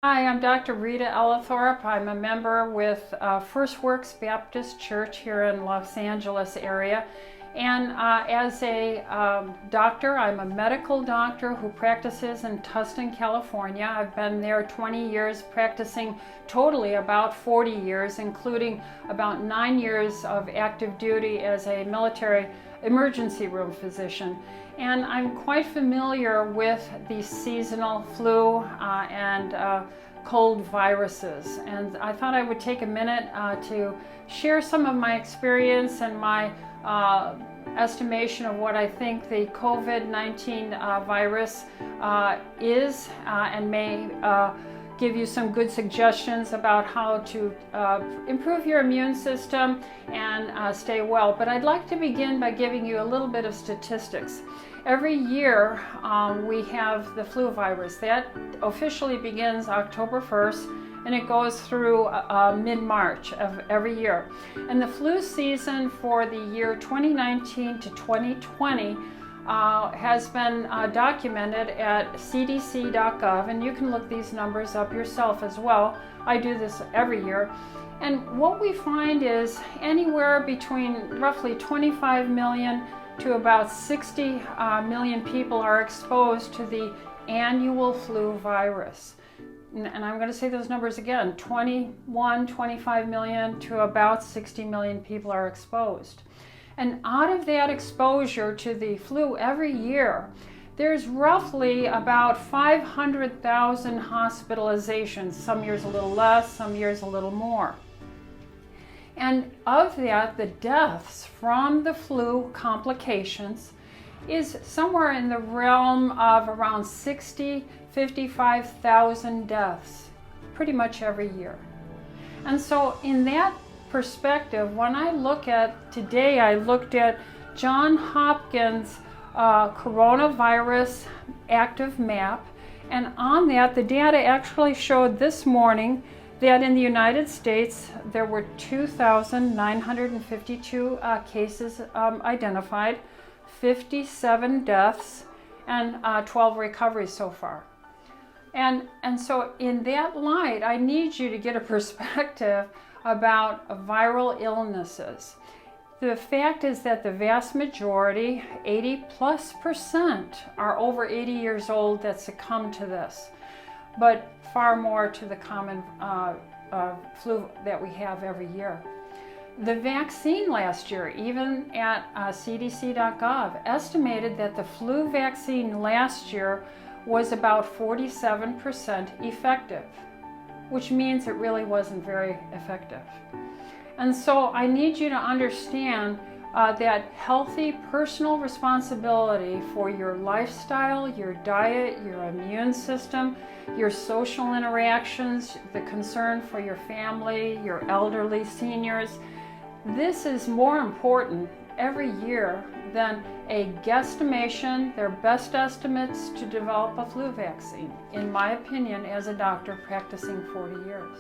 Hi, I'm Dr. Rita Ellithorpe. I'm a member with First Works Baptist Church here in Los Angeles area. And as a doctor, I'm a medical doctor who practices in Tustin, California. I've been there 20 years, practicing totally about 40 years, including about 9 years of active duty as a military emergency room physician. And I'm quite familiar with the seasonal flu and cold viruses. And I thought I would take a minute to share some of my experience and my estimation of what I think the COVID-19 virus is and may give you some good suggestions about how to improve your immune system and stay well. But I'd like to begin by giving you a little bit of statistics. Every year we have the flu virus. That officially begins October 1st and it goes through mid-March of every year. And the flu season for the year 2019 to 2020 has been documented at cdc.gov, and you can look these numbers up yourself as well. I do this every year. And what we find is anywhere between roughly 25 million to about 60 million people are exposed to the annual flu virus. And I'm going to say those numbers again, 25 million to about 60 million people are exposed. And out of that exposure to the flu every year, there's roughly about 500,000 hospitalizations, some years a little less, some years a little more. And of that, the deaths from the flu complications is somewhere in the realm of around 55,000 deaths, pretty much every year. And so in that perspective, when I look at today, I looked at John Hopkins coronavirus active map, and on that, the data actually showed this morning that in the United States, there were 2,952 cases identified, 57 deaths, and 12 recoveries so far. And so in that light, I need you to get a perspective about viral illnesses. The fact is that the vast majority, 80+%, are over 80 years old that succumb to this, but far more to the common flu that we have every year. The vaccine last year, even at cdc.gov, estimated that the flu vaccine last year was about 47% effective, which means it really wasn't very effective. And so I need you to understand that healthy personal responsibility for your lifestyle, your diet, your immune system, your social interactions, the concern for your family, your elderly seniors, this is more important every year than a guesstimation, their best estimates to develop a flu vaccine, in my opinion, as a doctor practicing 40 years.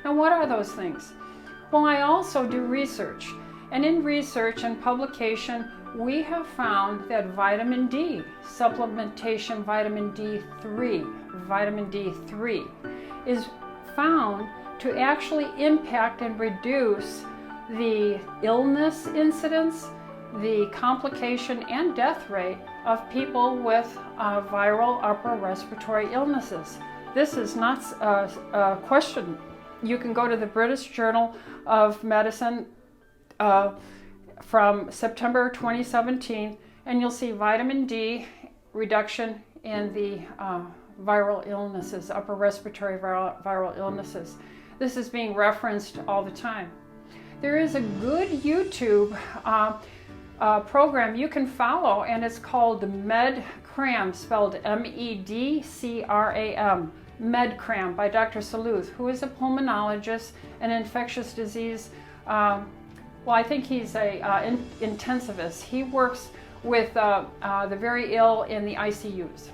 Now, what are those things? Well, I also do research, and in research and publication, we have found that vitamin D, supplementation vitamin D3, is found to actually impact and reduce the illness incidence, the complication and death rate of people with viral upper respiratory illnesses. This is not a question. You can go to the British Journal of Medicine from September 2017, and you'll see vitamin D reduction in the viral illnesses, upper respiratory viral illnesses. This is being referenced all the time. There is a good YouTube program you can follow, and it's called MedCram, spelled M-E-D-C-R-A-M, MedCram, by Dr. Saluth, who is a pulmonologist and infectious disease, well, I think he's a intensivist. He works with the very ill in the ICUs.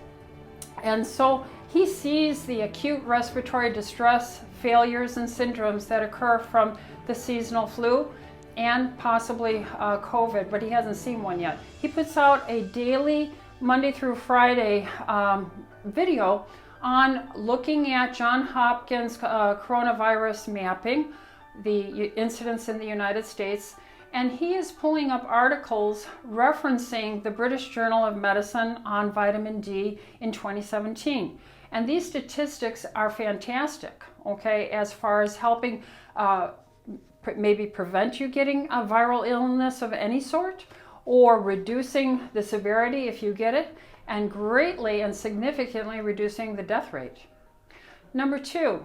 And so he sees the acute respiratory distress, failures, and syndromes that occur from the seasonal flu and possibly COVID, but he hasn't seen one yet. He puts out a daily, Monday through Friday, video on looking at John Hopkins coronavirus mapping, the incidence in the United States, and he is pulling up articles referencing the British Journal of Medicine on vitamin D in 2017. And these statistics are fantastic, okay, as far as helping maybe prevent you getting a viral illness of any sort, or reducing the severity if you get it, and greatly and significantly reducing the death rate. Number two,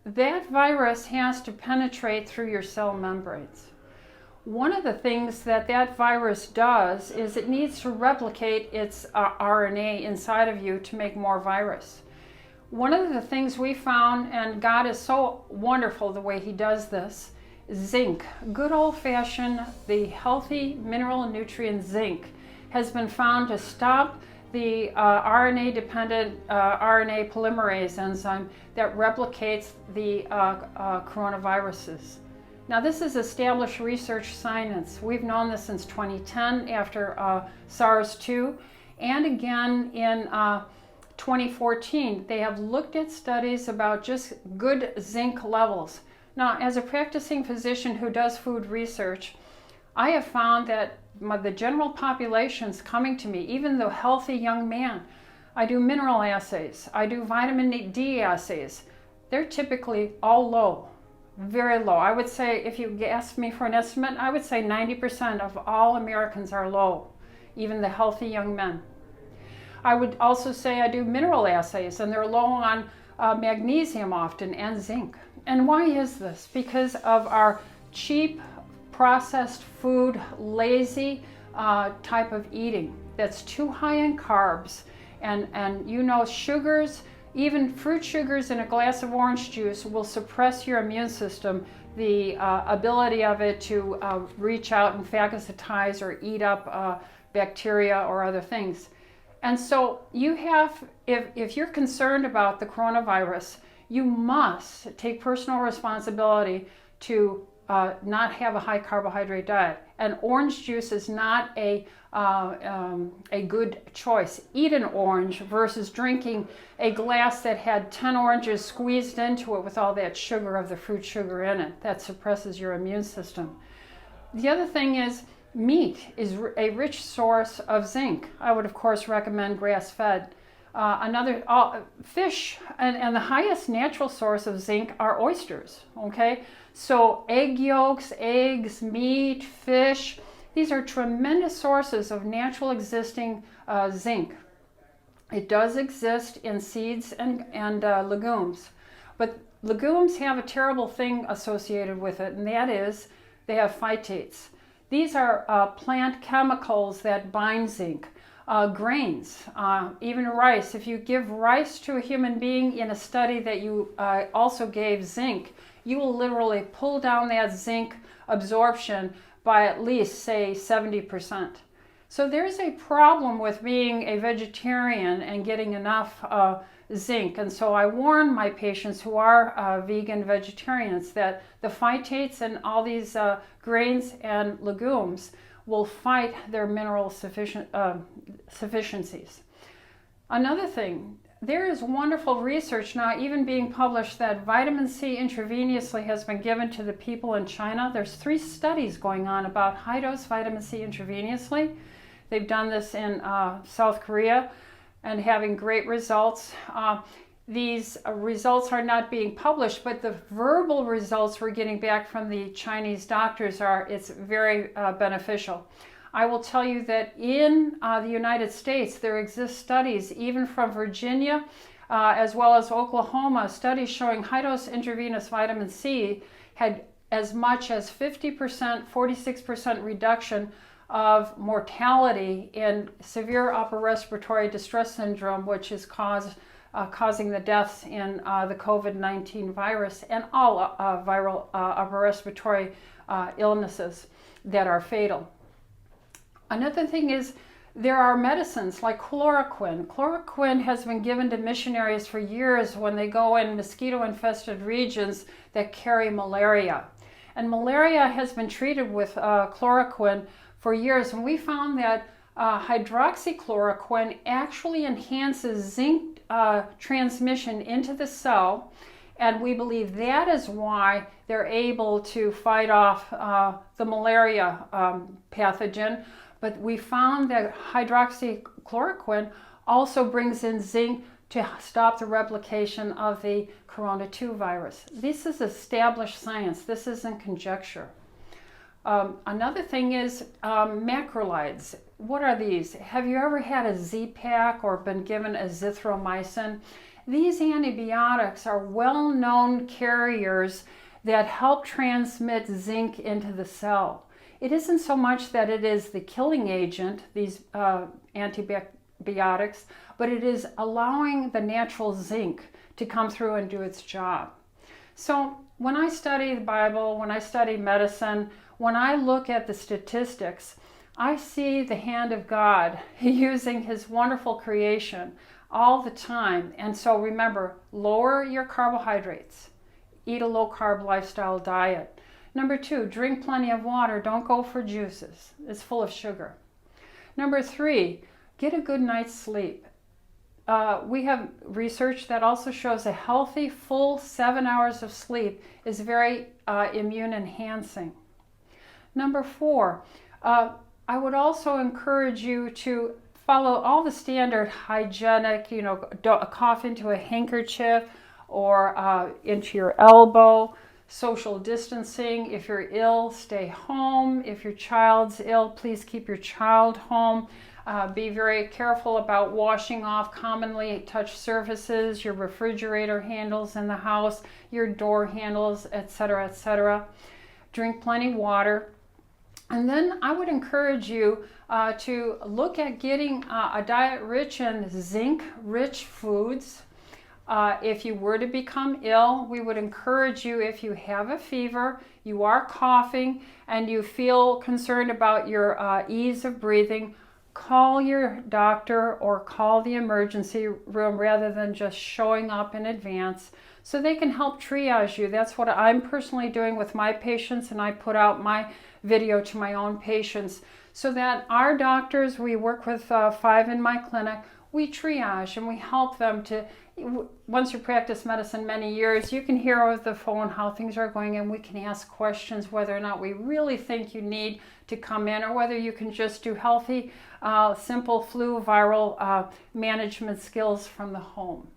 that virus has to penetrate through your cell membranes. One of the things that that virus does is it needs to replicate its RNA inside of you to make more virus. One of the things we found, and God is so wonderful the way he does this, zinc, good old-fashioned, the healthy mineral and nutrient zinc, has been found to stop the RNA-dependent RNA polymerase enzyme that replicates the coronaviruses. Now, this is established research science. We've known this since 2010 after SARS-2, and again in 2014. They have looked at studies about just good zinc levels. Now, as a practicing physician who does food research, I have found that the general populations coming to me, even the healthy young man, I do mineral assays, I do vitamin D assays. They're typically all low. Very low. I would say, if you asked me for an estimate, I would say 90% of all Americans are low, even the healthy young men. I would also say I do mineral assays, and they're low on magnesium often, and zinc. And why is this? Because of our cheap, processed food, lazy type of eating that's too high in carbs. And you know, sugars, even fruit sugars in a glass of orange juice will suppress your immune system, the ability of it to reach out and phagocytize or eat up bacteria or other things. And so you have, if you're concerned about the coronavirus, you must take personal responsibility to not have a high carbohydrate diet. And orange juice is not a good choice. Eat an orange versus drinking a glass that had 10 oranges squeezed into it with all that sugar of the fruit sugar in it. That suppresses your immune system. The other thing is, meat is a rich source of zinc. I would, of course, recommend grass-fed. Fish, and the highest natural source of zinc are oysters, okay? So egg yolks, eggs, meat, fish, these are tremendous sources of natural existing zinc. It does exist in seeds and legumes, but legumes have a terrible thing associated with it, and that is they have phytates. These are plant chemicals that bind zinc. Grains, even rice. If you give rice to a human being in a study that you also gave zinc, you will literally pull down that zinc absorption by at least, say, 70%. So there's a problem with being a vegetarian and getting enough zinc. And so I warn my patients who are vegan vegetarians that the phytates and all these grains and legumes will fight their mineral sufficiencies. Another thing, there is wonderful research now even being published that vitamin C intravenously has been given to the people in China. There's 3 studies going on about high-dose vitamin C intravenously. They've done this in South Korea and having great results. These results are not being published, but the verbal results we're getting back from the Chinese doctors it's very beneficial. I will tell you that in the United States, there exist studies, even from Virginia, as well as Oklahoma, studies showing high-dose intravenous vitamin C had as much as 50%, 46% reduction of mortality in severe upper respiratory distress syndrome, which is causing the deaths in the COVID-19 virus and all viral upper respiratory illnesses that are fatal. Another thing is, there are medicines like chloroquine. Chloroquine has been given to missionaries for years when they go in mosquito-infested regions that carry malaria. And malaria has been treated with chloroquine for years, and we found that hydroxychloroquine actually enhances zinc transmission into the cell, and we believe that is why they're able to fight off the malaria pathogen. But we found that hydroxychloroquine also brings in zinc to stop the replication of the corona 2 virus. This is established science. This isn't conjecture. Another thing is macrolides. What are these? Have you ever had a Z-Pak or been given azithromycin? These antibiotics are well-known carriers that help transmit zinc into the cell. It isn't so much that it is the killing agent, these antibiotics, but it is allowing the natural zinc to come through and do its job. So when I study the Bible, when I study medicine, when I look at the statistics, I see the hand of God using his wonderful creation all the time. And so remember, lower your carbohydrates. Eat a low-carb lifestyle diet. Number 2, drink plenty of water. Don't go for juices. It's full of sugar. Number 3, get a good night's sleep. We have research that also shows a healthy, full 7 hours of sleep is very immune enhancing. Number 4, I would also encourage you to follow all the standard hygienic, don't cough into a handkerchief or into your elbow, social distancing. If you're ill, stay home. If your child's ill, please keep your child home. Be very careful about washing off commonly touched surfaces, your refrigerator handles in the house, your door handles, etc., etc. Drink plenty of water. And then I would encourage you to look at getting a diet rich in zinc-rich foods. If you were to become ill, we would encourage you, if you have a fever, you are coughing, and you feel concerned about your ease of breathing, call your doctor or call the emergency room rather than just showing up in advance so they can help triage you. That's what I'm personally doing with my patients, and I put out my video to my own patients so that our doctors, we work with 5 in my clinic, we triage and we help them to, once you practice medicine many years, you can hear over the phone how things are going, and we can ask questions whether or not we really think you need to come in or whether you can just do healthy, simple flu viral management skills from the home.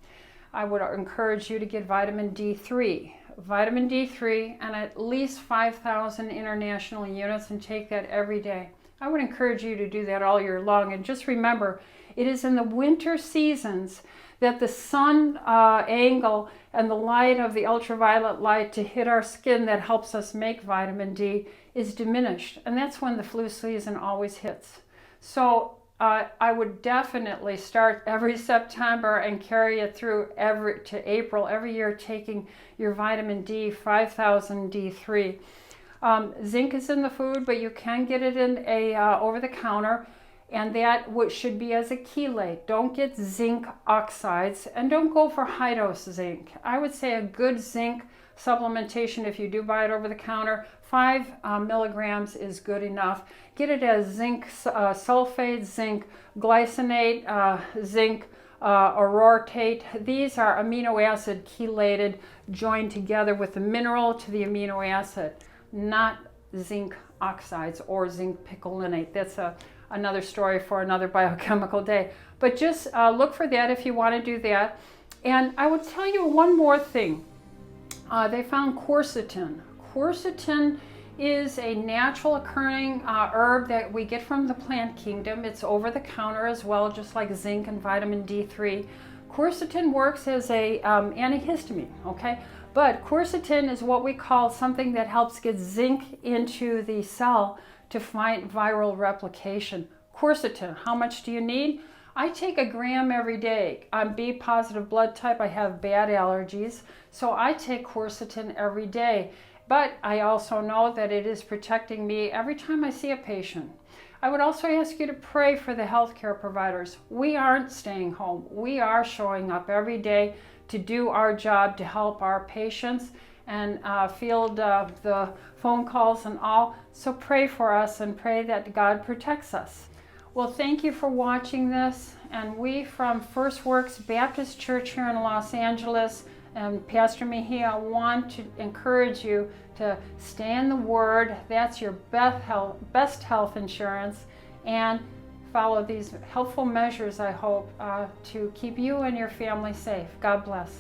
I would encourage you to get vitamin D3. Vitamin D3 and at least 5,000 international units, and take that every day. I would encourage you to do that all year long. And just remember, it is in the winter seasons that the sun angle and the light of the ultraviolet light to hit our skin that helps us make vitamin D is diminished. And that's when the flu season always hits. So I would definitely start every September and carry it through to April every year, taking your vitamin D, 5,000 D3. Zinc is in the food, but you can get it in a over-the-counter, and that should be as a chelate. Don't get zinc oxides, and don't go for high-dose zinc. I would say a good zinc supplementation, if you do buy it over the counter, 5 milligrams is good enough. Get it as zinc sulfate, zinc glycinate, zinc orotate. These are amino acid chelated, joined together with the mineral to the amino acid, not zinc oxides or zinc picolinate. That's another story for another biochemical day. But just look for that if you want to do that. And I would tell you one more thing. They found quercetin. Quercetin is a natural occurring herb that we get from the plant kingdom. It's over the counter as well, just like zinc and vitamin D3. Quercetin works as a antihistamine, okay? But quercetin is what we call something that helps get zinc into the cell to fight viral replication. Quercetin, how much do you need? I take 1 gram every day. I'm B positive blood type. I have bad allergies, so I take quercetin every day. But I also know that it is protecting me every time I see a patient. I would also ask you to pray for the healthcare providers. We aren't staying home. We are showing up every day to do our job to help our patients and field the phone calls and all. So pray for us and pray that God protects us. Well, thank you for watching this. And we from First Works Baptist Church here in Los Angeles and Pastor Mejia want to encourage you to stay in the Word. That's your best health insurance. And follow these helpful measures, I hope, to keep you and your family safe. God bless.